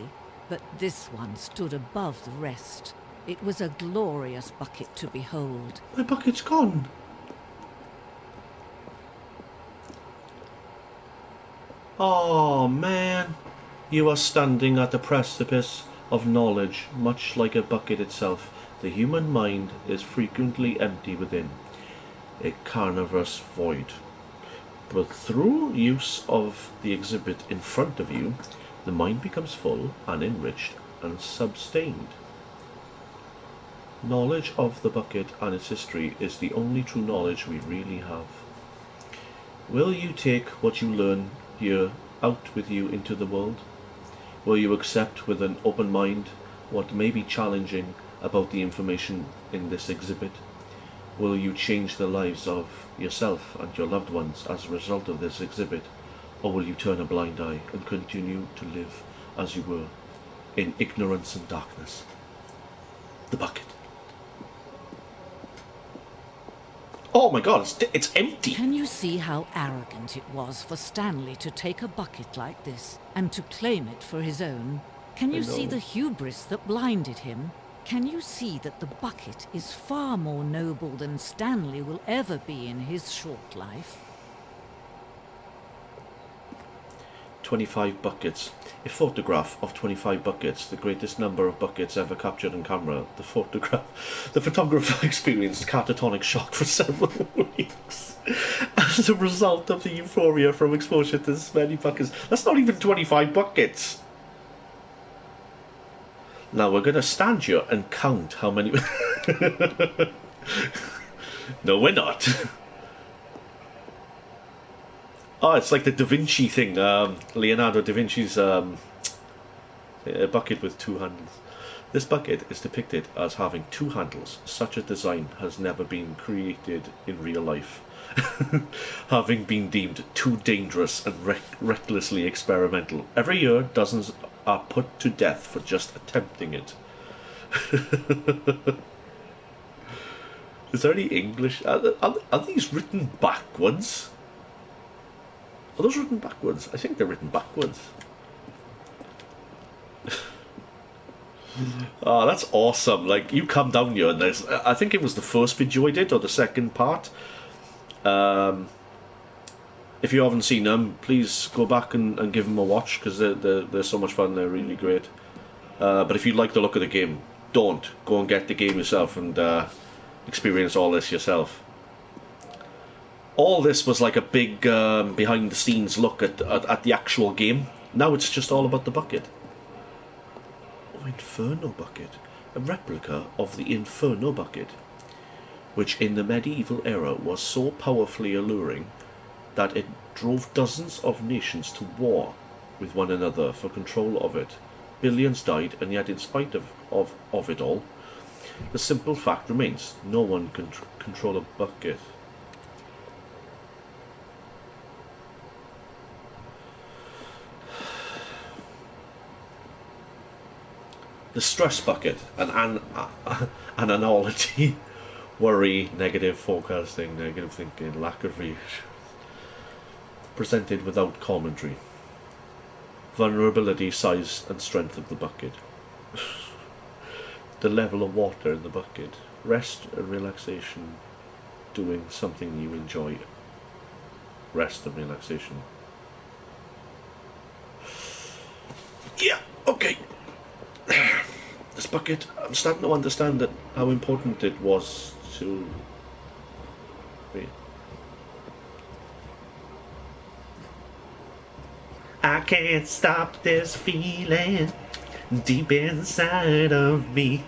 but this one stood above the rest. It was a glorious bucket to behold. My bucket's gone. Oh, man. You are standing at the precipice of knowledge, much like a bucket itself. The human mind is frequently empty within, a carnivorous void. But through use of the exhibit in front of you, the mind becomes full and enriched and sustained. Knowledge of the bucket and its history is the only true knowledge we really have. Will you take what you learn here out with you into the world? Will you accept with an open mind what may be challenging about the information in this exhibit? Will you change the lives of yourself and your loved ones as a result of this exhibit? Or will you turn a blind eye and continue to live as you were, in ignorance and darkness? The bucket. Oh my god, it's empty! Can you see how arrogant it was for Stanley to take a bucket like this and to claim it for his own? Can you see the hubris that blinded him? Can you see that the bucket is far more noble than Stanley will ever be in his short life? 25 buckets. A photograph of 25 buckets, the greatest number of buckets ever captured on camera. The photographer experienced catatonic shock for several weeks as a result of the euphoria from exposure to this many buckets. That's not even 25 buckets. Now we're going to stand here and count how many... No, we're not. Oh, it's like the Da Vinci thing. Leonardo da Vinci's a bucket with two handles. This bucket is depicted as having two handles. Such a design has never been created in real life, having been deemed too dangerous and recklessly experimental. Every year, dozens are put to death for just attempting it. Is there any English? Are these written backwards? Are those written backwards? I think they're written backwards. Oh, that's awesome. Like, you come down here and there's... I think it was the first video I did, or the second part. If you haven't seen them, please go back and give them a watch, because they're so much fun. They're really great. But if you like the look of the game, don't. Go and get the game yourself and experience all this yourself. All this was like a big behind-the-scenes look at the actual game. Now it's just all about the bucket. Oh, Inferno bucket. A replica of the Inferno bucket, which in the medieval era was so powerfully alluring that it drove dozens of nations to war with one another for control of it. Billions died, and yet in spite of it all, the simple fact remains: no one can control a bucket. The stress bucket, an anality, worry, negative forecasting, negative thinking, lack of reassurance, presented without commentary. Vulnerability, size and strength of the bucket. The level of water in the bucket. Rest and relaxation, doing something you enjoy. Rest and relaxation. Yeah, okay. This bucket, I'm starting to understand that how important it was to... Wait. I can't stop this feeling deep inside of me.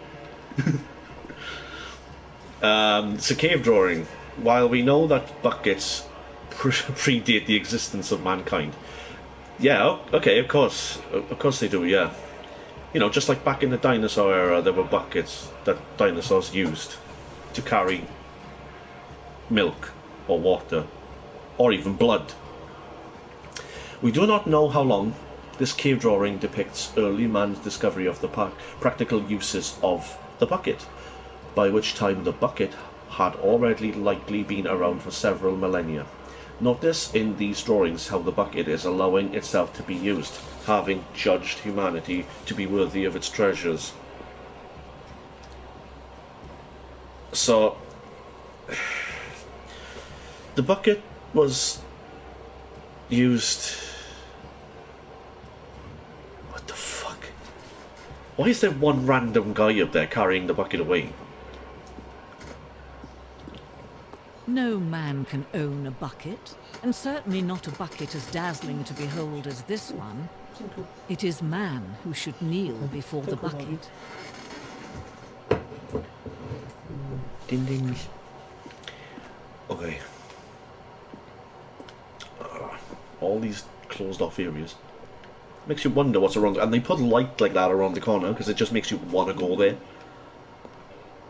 It's a cave drawing. While we know that buckets predate the existence of mankind. Yeah, okay, of course they do, yeah. You know, just like back in the dinosaur era, there were buckets that dinosaurs used to carry milk or water or even blood. We do not know how long. This cave drawing depicts early man's discovery of the practical uses of the bucket, by which time the bucket had already likely been around for several millennia. Notice in these drawings how the bucket is allowing itself to be used, having judged humanity to be worthy of its treasures. So, the bucket was used... What the fuck? Why is there one random guy up there carrying the bucket away? No man can own a bucket, and certainly not a bucket as dazzling to behold as this one. It is man who should kneel before the bucket. Ding ding. Okay. all these closed off areas. Makes you wonder what's around, and they put light like that around the corner because it just makes you want to go there.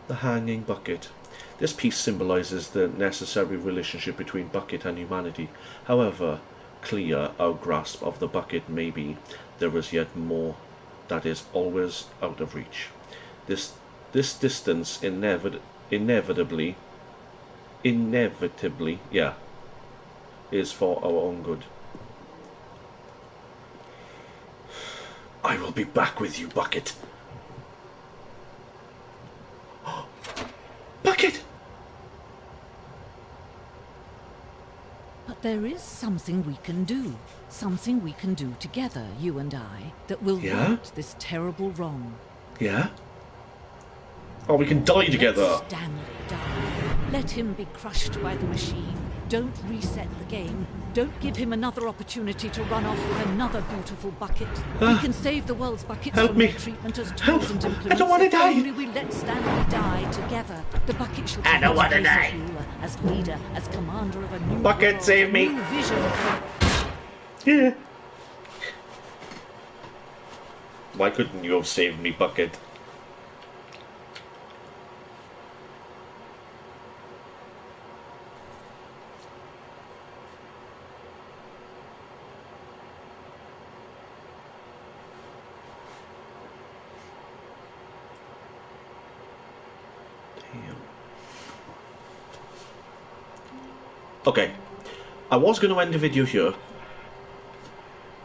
The hanging bucket. This piece symbolises the necessary relationship between bucket and humanity. However clear our grasp of the bucket may be, there is yet more that is always out of reach. This distance inevitably, yeah, is for our own good. I will be back with you, Bucket. Bucket! But there is something we can do. Something we can do together, you and I, that will right this terrible wrong. Yeah? Oh, we can die together. Let Stanley die. Let him be crushed by the machine. Don't reset the game. Don't give him another opportunity to run off with another beautiful bucket. We can save the world's buckets from their treatment as tools and implements. I don't want to die. If only we let Stanley die together. The bucket shall take I don't want to die. As ruler, as leader, as commander of a new bucket, world, save me. New vision. Yeah. Why couldn't you have saved me, Bucket? Okay, I was going to end the video here,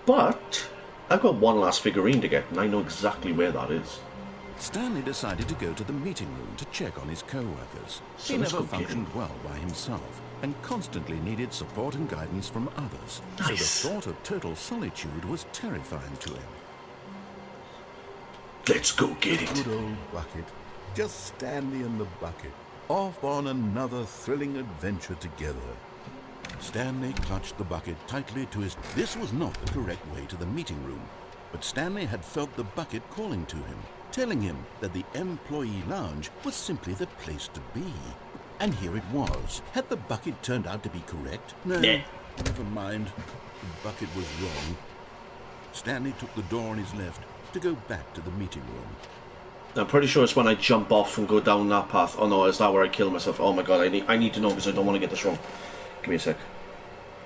but I've got one last figurine to get, and I know exactly where that is. Stanley decided to go to the meeting room to check on his co-workers. So he let's never go get functioned well by himself, and constantly needed support and guidance from others. Nice. So the thought of total solitude was terrifying to him. Let's go get it. Good old bucket. Just Stanley and the bucket, off on another thrilling adventure together. Stanley clutched the bucket tightly to his... This was not the correct way to the meeting room, but Stanley had felt the bucket calling to him, telling him that the employee lounge was simply the place to be. And here it was. Had the bucket turned out to be correct? No, never mind. The bucket was wrong. Stanley took the door on his left to go back to the meeting room. I'm pretty sure it's when I jump off and go down that path. Oh no, is that where I kill myself? Oh my god, I need to know because I don't want to get this wrong. Give me a sec.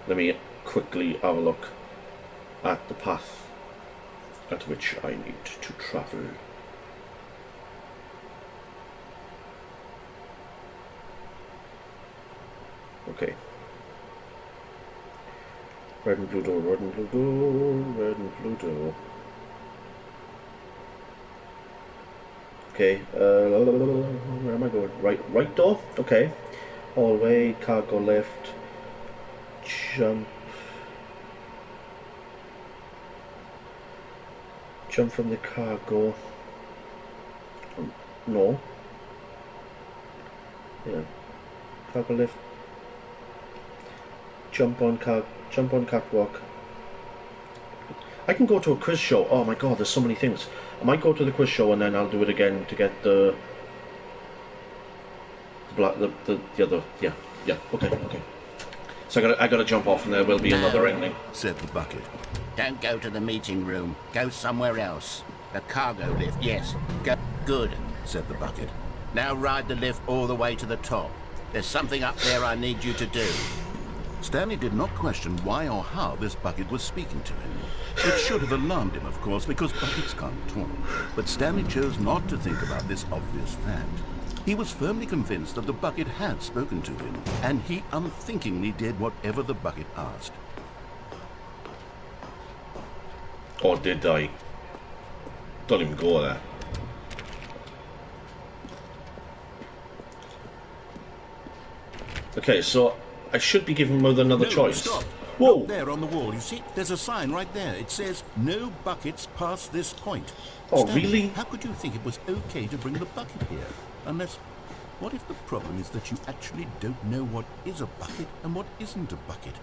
Let me quickly have a look at the path at which I need to travel. Okay. Red and blue door, red and blue door, red and blue door. Okay, where am I going? Right door? Okay. Hallway, cargo lift, jump from the cargo. No. Yeah. Cargo lift. Jump on catwalk. I can go to a quiz show. Oh my god, there's so many things. I might go to the quiz show and then I'll do it again to get the other. Yeah. Okay. So I gotta jump off and there will be another ending. Said the bucket. Don't go to the meeting room. Go somewhere else. The cargo lift, yes. Go. Good, said the bucket. Now ride the lift all the way to the top. There's something up there I need you to do. Stanley did not question why or how this bucket was speaking to him. It should have alarmed him, of course, because buckets can't talk. But Stanley chose not to think about this obvious fact. He was firmly convinced that the bucket had spoken to him, and he unthinkingly did whatever the bucket asked. Or did I? Don't even go there. Okay, so I should be giving him another choice. Stop. Whoa! Look there on the wall, you see? There's a sign right there. It says, no buckets past this point. Oh, Stanley, really? How could you think it was okay to bring the bucket here? Unless, what if the problem is that you actually don't know what is a bucket and what isn't a bucket?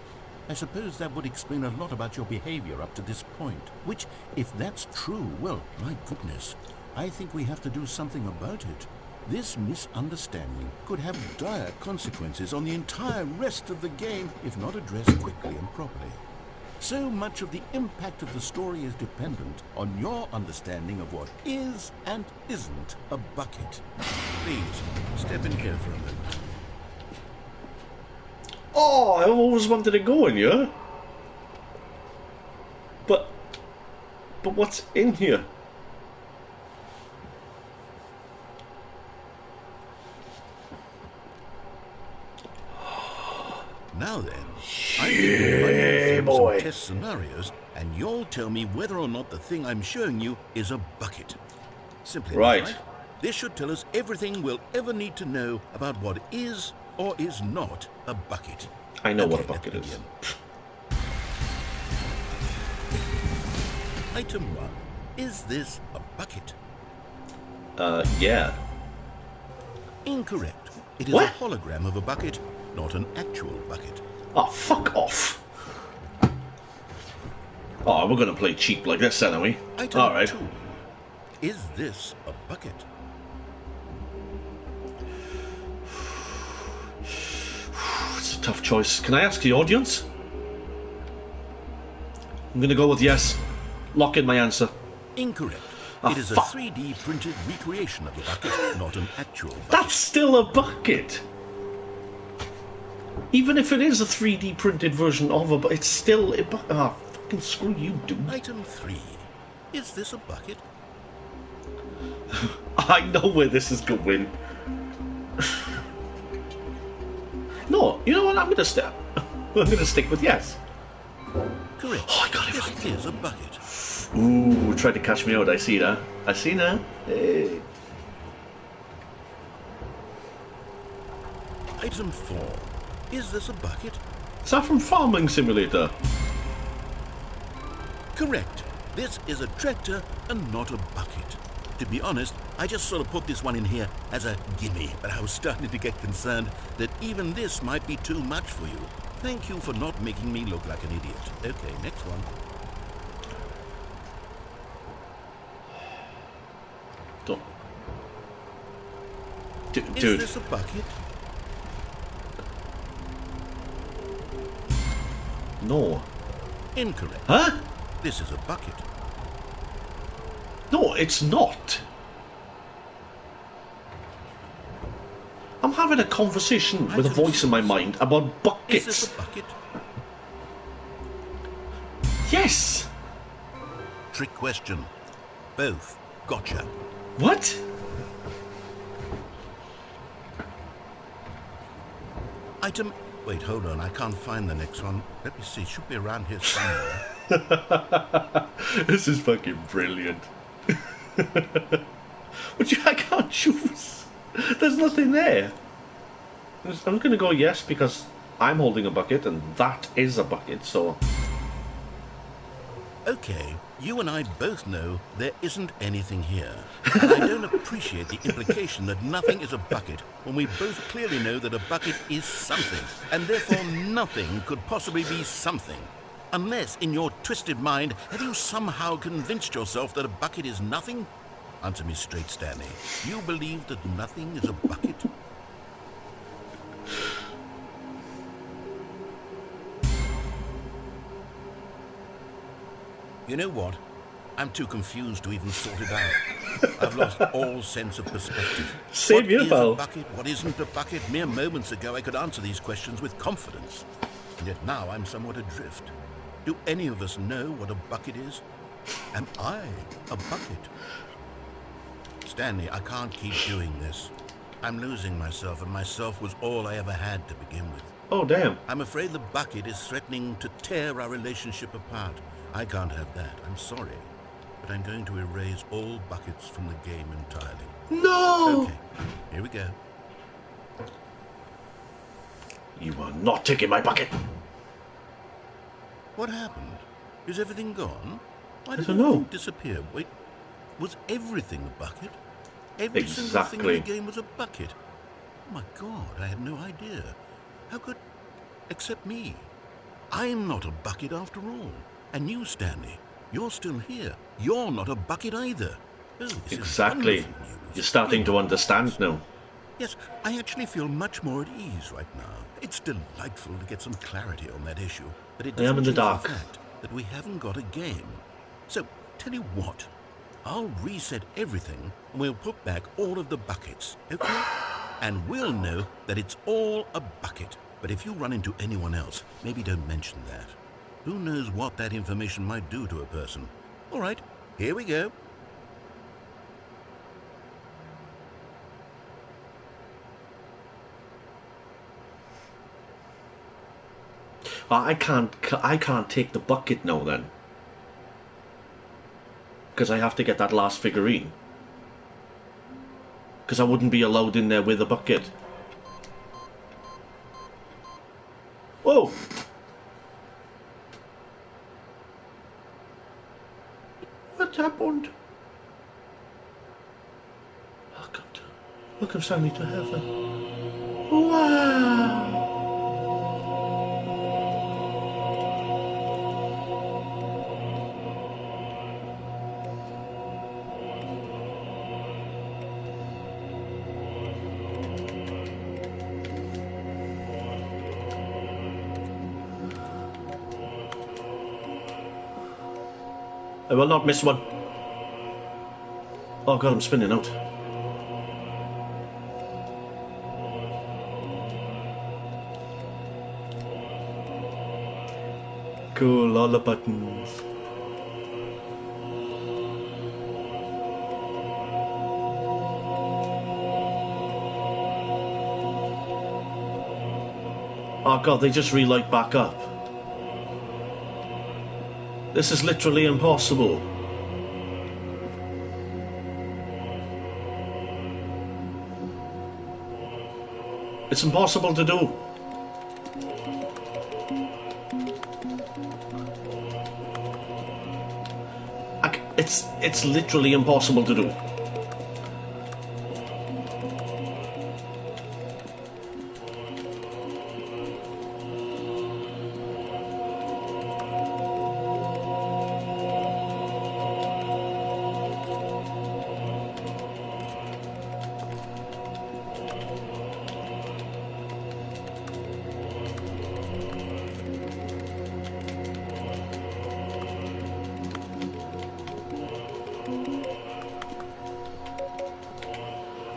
I suppose that would explain a lot about your behavior up to this point. Which, if that's true, well, my goodness, I think we have to do something about it. This misunderstanding could have dire consequences on the entire rest of the game if not addressed quickly and properly. So much of the impact of the story is dependent on your understanding of what is and isn't a bucket. Please, step in here for a moment. Oh, I always wanted to go in here. But what's in here? Now then, I'm going to run you through boy. some test scenarios, and you'll tell me whether or not the thing I'm showing you is a bucket. Simply enough, Right. right? This should tell us everything we'll ever need to know about what is or is not a bucket. I know what a Okay, bucket let's is. begin. Item 1. Is this a bucket? Yeah. Incorrect. It is What? a hologram of a bucket, not an actual bucket. Oh, fuck off. Oh, we're gonna play cheap like this, then, are we? Item Alright. 2. Is this a bucket? It's a tough choice. Can I ask the audience? I'm gonna go with yes. Lock in my answer. Incorrect. Ah, It is a fuck. 3D printed recreation of a bucket, not an actual bucket. That's still a bucket. Even if it is a 3D printed version of a bucket, it's still a bucket. Ah, fucking screw you, dude. Item 3. Is this a bucket? I know where this is going. No, you know what? I'm gonna stick with yes. Correct. Oh, I got it This right. is a bucket. Ooh, tried to catch me out. I see that. I see that. Hey. Item 4. Is this a bucket? Is that from Farming Simulator? Correct. This is a tractor and not a bucket. To be honest, I just sort of put this one in here as a gimme, but I was starting to get concerned that even this might be too much for you. Thank you for not making me look like an idiot. Okay, next one. Don't. Is Dude. this a bucket? No. Incorrect. Huh? This is a bucket. No, it's not. I'm having a conversation with a voice in my mind about Is this buckets. a bucket? Yes. Trick question. Both. Gotcha. What? Item... Wait, hold on. I can't find the next one. Let me see. It should be around here somewhere. This is fucking brilliant. But I can't choose. There's nothing there. I'm going to go yes because I'm holding a bucket and that is a bucket, so... Okay, you and I both know there isn't anything here. And I don't appreciate the implication that nothing is a bucket when we both clearly know that a bucket is something, and therefore nothing could possibly be something. Unless, in your twisted mind, have you somehow convinced yourself that a bucket is nothing? Answer me straight, Stanley. You believe that nothing is a bucket? You know what? I'm too confused to even sort it out. I've lost all sense of perspective. Same here, What is pal. a bucket? What isn't a bucket? Mere moments ago I could answer these questions with confidence. And yet now I'm somewhat adrift. Do any of us know what a bucket is? Am I a bucket? Stanley, I can't keep doing this. I'm losing myself, and myself was all I ever had to begin with. Oh, damn. I'm afraid the bucket is threatening to tear our relationship apart. I can't have that. I'm sorry. But I'm going to erase all buckets from the game entirely. No! Okay, here we go. You are not taking my bucket. What happened? Is everything gone? Why did don't know. everything disappear? Wait, was everything a bucket? Every single thing in the Exactly. game was a bucket. Oh my God, I had no idea. How could... except me. I'm not a bucket after all. And you, Stanley, you're still here. You're not a bucket either. Oh, this is Exactly. wonderful news. You're starting to understand now. Yes, I actually feel much more at ease right now. It's delightful to get some clarity on that issue, but it I am doesn't in the change dark. fact that we haven't got a game. So, tell you what, I'll reset everything and we'll put back all of the buckets, okay? And we'll know that it's all a bucket. But if you run into anyone else, maybe don't mention that. Who knows what that information might do to a person. All right, here we go. I can't take the bucket now then, because I have to get that last figurine. Because I wouldn't be allowed in there with a bucket. Whoa! What happened? Oh God! Welcome, Stanley, to heaven. Wow! I will not miss one. Oh God, I'm spinning out. Cool, all the buttons. Oh God, they just relight back up. This is literally impossible. It's impossible to do. It's literally impossible to do.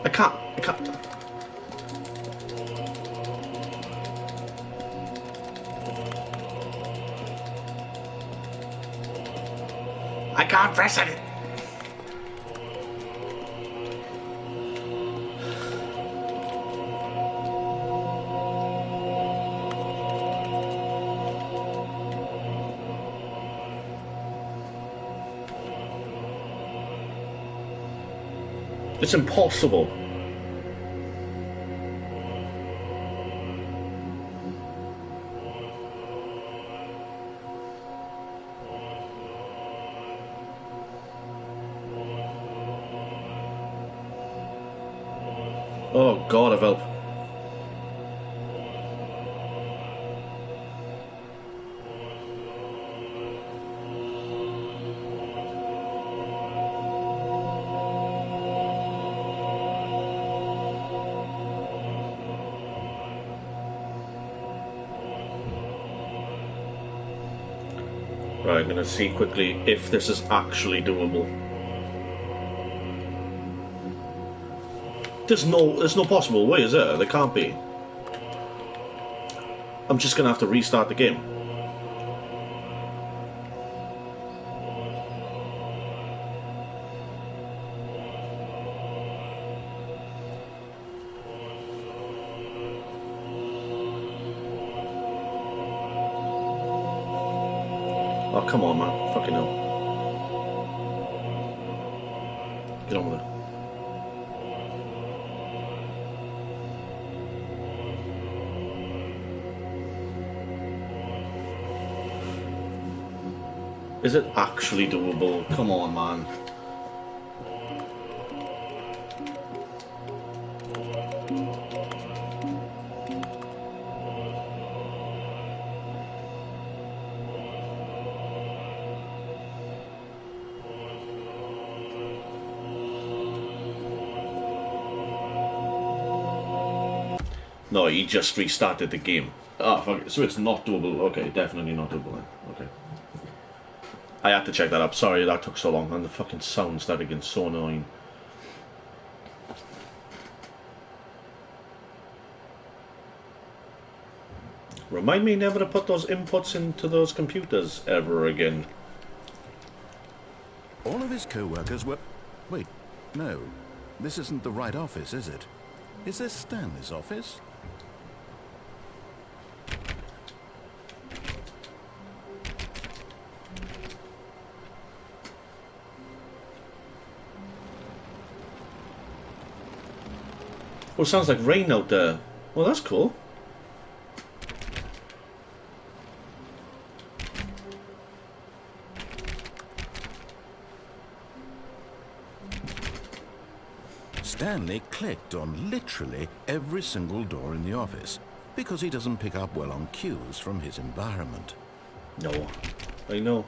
I can't. I can't press it. It's impossible. Oh God, of help. Right, I'm gonna see quickly if this is actually doable. There's no possible way, is there? There can't be. I'm just gonna have to restart the game. Oh, come on, man. Fucking hell. Get on with it. Is it actually doable? Come on, man. No, he just restarted the game. Ah, fuck it. So it's not doable. Okay, definitely not doable then. Okay. I had to check that up. Sorry that took so long, and the fucking sound started getting so annoying. Remind me never to put those inputs into those computers ever again. All of his co-workers were... Wait, no. This isn't the right office, is it? Is this Stanley's office? Oh, it sounds like rain out there. Well, that's cool. Stanley clicked on literally every single door in the office because he doesn't pick up well on cues from his environment. No, I know.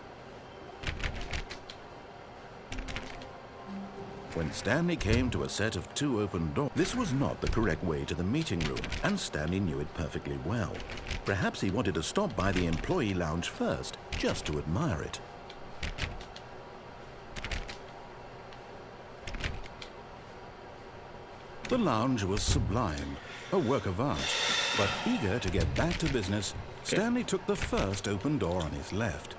When Stanley came to a set of 2 open doors, this was not the correct way to the meeting room, and Stanley knew it perfectly well. Perhaps he wanted to stop by the employee lounge first, just to admire it. The lounge was sublime, a work of art, but eager to get back to business, Stanley took the first open door on his left.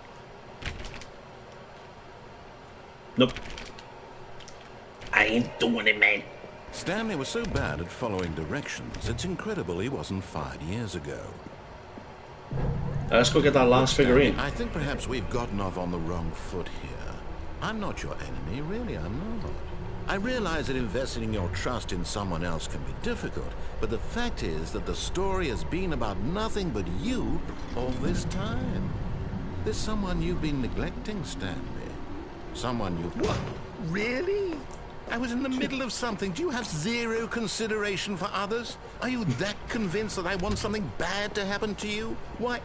Nope. I ain't doing it, man. Stanley was so bad at following directions, it's incredible he wasn't fired years ago. Let's go get that last figurine. I think perhaps we've gotten off on the wrong foot here. I'm not your enemy, really, I'm not. I realize that investing your trust in someone else can be difficult, but the fact is that the story has been about nothing but you all this time. There's someone you've been neglecting, Stanley. Someone you've... What? Really? I was in the middle of something. Do you have zero consideration for others? Are you that convinced that I want something bad to happen to you? Why,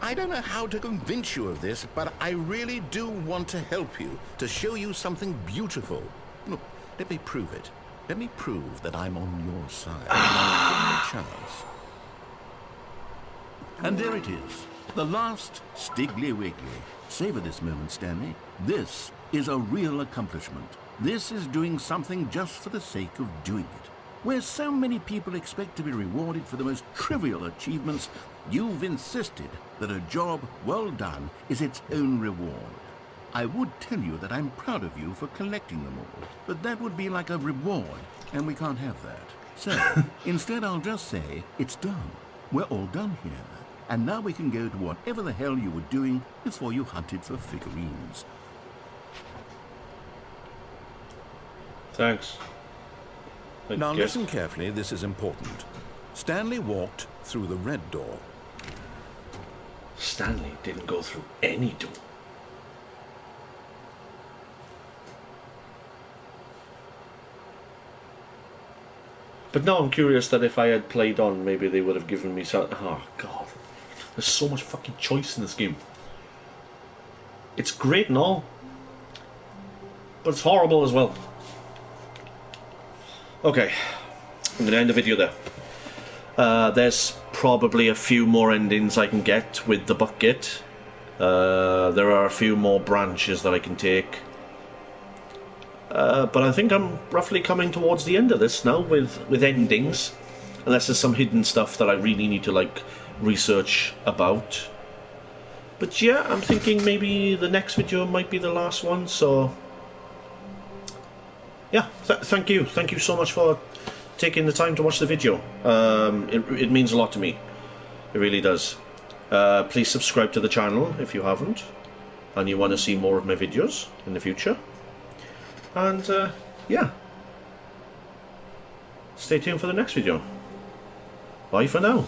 I don't know how to convince you of this, but I really do want to help you, to show you something beautiful. Look, let me prove it. Let me prove that I'm on your side. Now, give me a chance. And there it is. The last Stiggly Wiggly. Savor this moment, Stanley. This is a real accomplishment. This is doing something just for the sake of doing it. Where so many people expect to be rewarded for the most trivial achievements, you've insisted that a job well done is its own reward. I would tell you that I'm proud of you for collecting them all, but that would be like a reward, and we can't have that. So, instead I'll just say, it's done. We're all done here. And now we can go to whatever the hell you were doing before you hunted for figurines. Thanks. Now listen carefully, this is important. Stanley walked through the red door. Stanley didn't go through any door. But now I'm curious that if I had played on, maybe they would have given me some... Oh, God. There's so much fucking choice in this game. It's great and all, but it's horrible as well. Okay, I'm going to end the video there. There's probably a few more endings I can get with the bucket. There are a few more branches that I can take. But I think I'm roughly coming towards the end of this now with endings. Unless there's some hidden stuff that I really need to, like, research about. But yeah, I'm thinking maybe the next video might be the last one, so... Yeah, thank you so much for taking the time to watch the video. It means a lot to me, it really does. Please subscribe to the channel if you haven't and you want to see more of my videos in the future, and yeah, stay tuned for the next video. Bye for now.